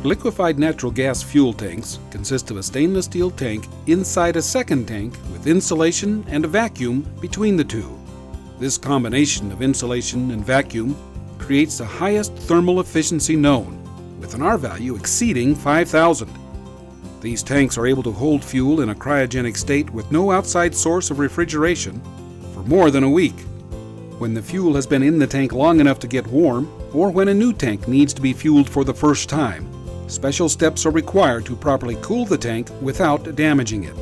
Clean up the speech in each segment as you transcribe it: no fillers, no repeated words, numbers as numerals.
liquefied natural gas fuel tanks consist of a stainless steel tank inside a second tank with insulation and a vacuum between the two. This combination of insulation and vacuum creates the highest thermal efficiency known, with an R value exceeding 5,000. These tanks are able to hold fuel in a cryogenic state with no outside source of refrigeration for more than a week. When the fuel has been in the tank long enough to get warm, or when a new tank needs to be fueled for the first time, special steps are required to properly cool the tank without damaging it.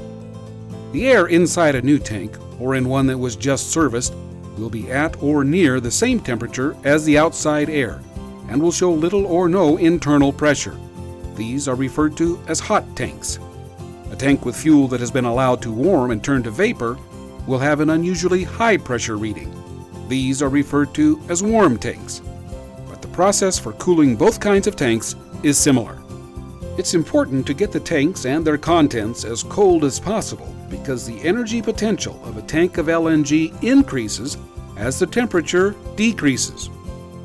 The air inside a new tank, or in one that was just serviced, will be at or near the same temperature as the outside air, and will show little or no internal pressure. These are referred to as hot tanks. A tank with fuel that has been allowed to warm and turn to vapor will have an unusually high pressure reading. These are referred to as warm tanks. But the process for cooling both kinds of tanks is similar. It's important to get the tanks and their contents as cold as possible because the energy potential of a tank of LNG increases as the temperature decreases.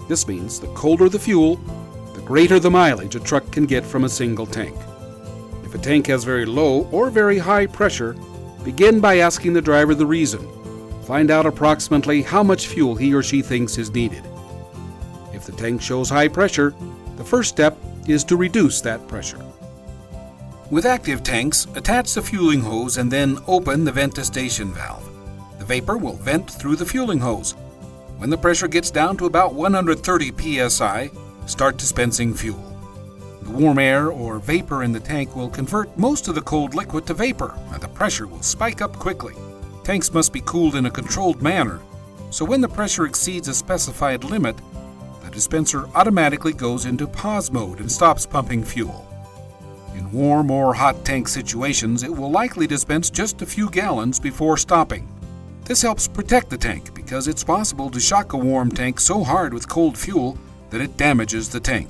This means the colder the fuel, the greater the mileage a truck can get from a single tank. If a tank has very low or very high pressure, begin by asking the driver the reason. Find out approximately how much fuel he or she thinks is needed. If the tank shows high pressure, the first step is to reduce that pressure. With active tanks, attach the fueling hose and then open the vent-to-station valve. The vapor will vent through the fueling hose. When the pressure gets down to about 130 psi, start dispensing fuel. The warm air or vapor in the tank will convert most of the cold liquid to vapor, and the pressure will spike up quickly. Tanks must be cooled in a controlled manner, so when the pressure exceeds a specified limit, the dispenser automatically goes into pause mode and stops pumping fuel. In warm or hot tank situations, it will likely dispense just a few gallons before stopping. This helps protect the tank because it's possible to shock a warm tank so hard with cold fuel that it damages the tank.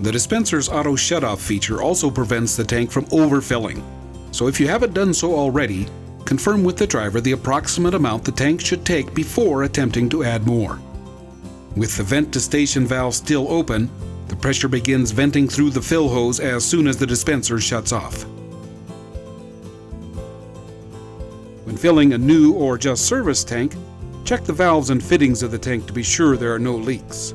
The dispenser's auto shutoff feature also prevents the tank from overfilling. So if you haven't done so already, confirm with the driver the approximate amount the tank should take before attempting to add more. With the vent-to-station valve still open, the pressure begins venting through the fill hose as soon as the dispenser shuts off. When filling a new or just serviced tank, check the valves and fittings of the tank to be sure there are no leaks.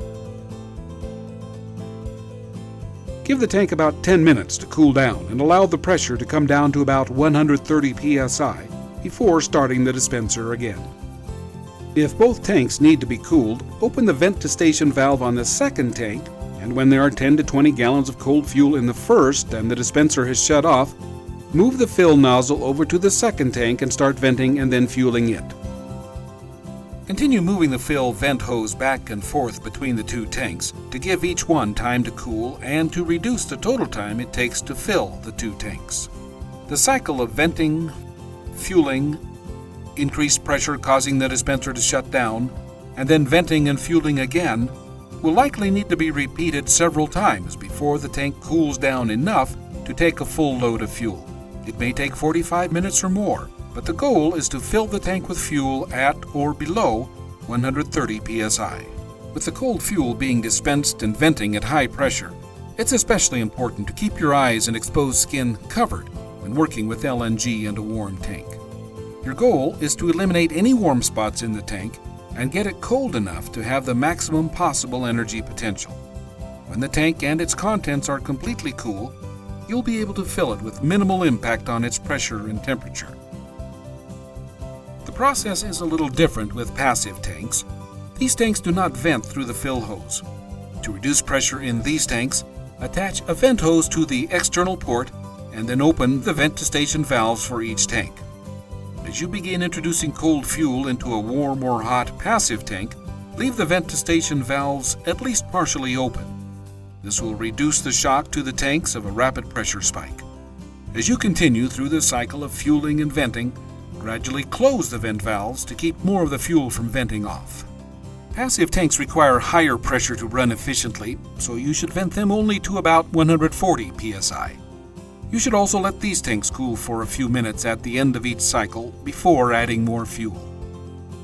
Give the tank about 10 minutes to cool down and allow the pressure to come down to about 130 psi before starting the dispenser again. If both tanks need to be cooled, open the vent-to-station valve on the second tank, and when there are 10 to 20 gallons of cold fuel in the first and the dispenser has shut off, move the fill nozzle over to the second tank and start venting and then fueling it. Continue moving the fill vent hose back and forth between the two tanks to give each one time to cool and to reduce the total time it takes to fill the two tanks. The cycle of venting, fueling, increased pressure causing the dispenser to shut down, and then venting and fueling again will likely need to be repeated several times before the tank cools down enough to take a full load of fuel. It may take 45 minutes or more, but the goal is to fill the tank with fuel at or below 130 psi. With the cold fuel being dispensed and venting at high pressure, it's especially important to keep your eyes and exposed skin covered when working with LNG and a warm tank. Your goal is to eliminate any warm spots in the tank and get it cold enough to have the maximum possible energy potential. When the tank and its contents are completely cool, you'll be able to fill it with minimal impact on its pressure and temperature. The process is a little different with passive tanks. These tanks do not vent through the fill hose. To reduce pressure in these tanks, attach a vent hose to the external port and then open the vent-to-station valves for each tank. As you begin introducing cold fuel into a warm or hot passive tank, leave the vent-to-station valves at least partially open. This will reduce the shock to the tanks of a rapid pressure spike. As you continue through the cycle of fueling and venting, gradually close the vent valves to keep more of the fuel from venting off. Passive tanks require higher pressure to run efficiently, so you should vent them only to about 140 psi. You should also let these tanks cool for a few minutes at the end of each cycle before adding more fuel.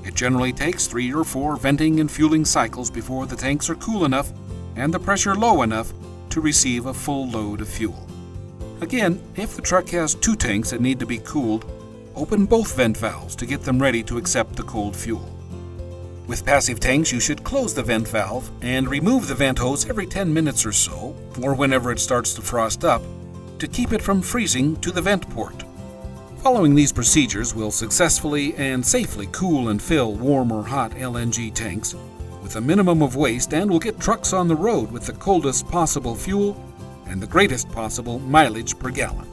It generally takes 3 or 4 venting and fueling cycles before the tanks are cool enough and the pressure low enough to receive a full load of fuel. Again, if the truck has 2 tanks that need to be cooled, open both vent valves to get them ready to accept the cold fuel. With passive tanks, you should close the vent valve and remove the vent hose every 10 minutes or so, or whenever it starts to frost up, to keep it from freezing to the vent port. Following these procedures will successfully and safely cool and fill warm or hot LNG tanks with a minimum of waste, and will get trucks on the road with the coldest possible fuel and the greatest possible mileage per gallon.